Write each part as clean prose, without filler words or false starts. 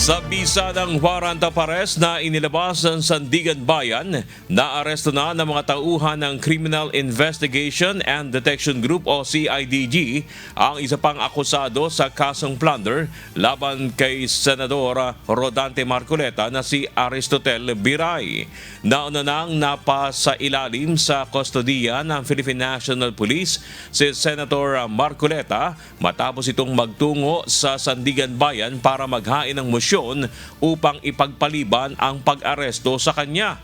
Sa bisa ng warrant of arrest na inilabas ng Sandigan Bayan, naaresto na ng mga tauhan ng Criminal Investigation and Detection Group o CIDG ang isa pang akusado sa kasong plunder laban kay Senador Rodante Marcoleta na si Aristotel Biray. Nauna nang napasa ilalim sa kustodiya ng Philippine National Police si Senator Marcoleta matapos itong magtungo sa Sandigan Bayan para maghain ng motion upang ipagpaliban ang pag-aresto sa kanya.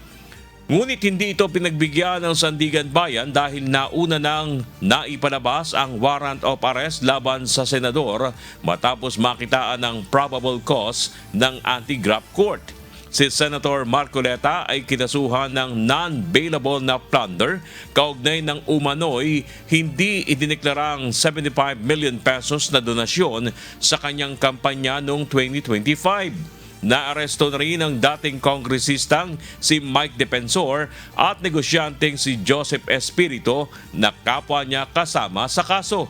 Ngunit hindi ito pinagbigyan ng Sandigan Bayan dahil nauna nang naipalabas ang warrant of arrest laban sa senador matapos makitaan ng probable cause ng anti-graft court. Si Senator Marcoleta ay kinasuhan ng non-bailable na plunder kaugnay ng umano'y hindi idineklarang 75 million pesos na donasyon sa kanyang kampanya noong 2025. Naaresto na rin ang dating kongresistang si Mike Defensor at negosyanteng si Joseph Espirito na kapwa niya kasama sa kaso.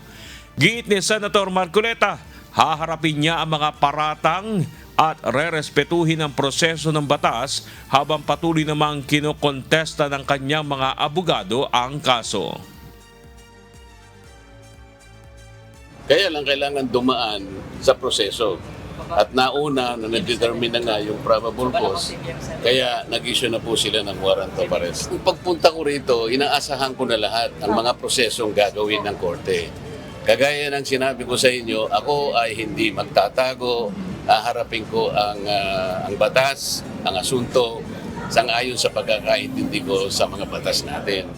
Giit ni Senator Marcoleta, haharapin niya ang mga paratang at rerespetuhin ang proseso ng batas habang patuloy namang kinokontesta ng kanyang mga abogado ang kaso. Kaya lang kailangan dumaan sa proseso. At nauna na nag-determine na nga yung probable cause, kaya nag-issue na po sila ng warrant of arrest. Kung pagpunta ko rito, inaasahan ko na lahat ang mga prosesong gagawin ng korte. Kagaya ng sinabi ko sa inyo, ako ay hindi magtatago, haharapin ko ang batas, ang asunto, sang-ayon sa pagkakaintindi ko sa mga batas natin.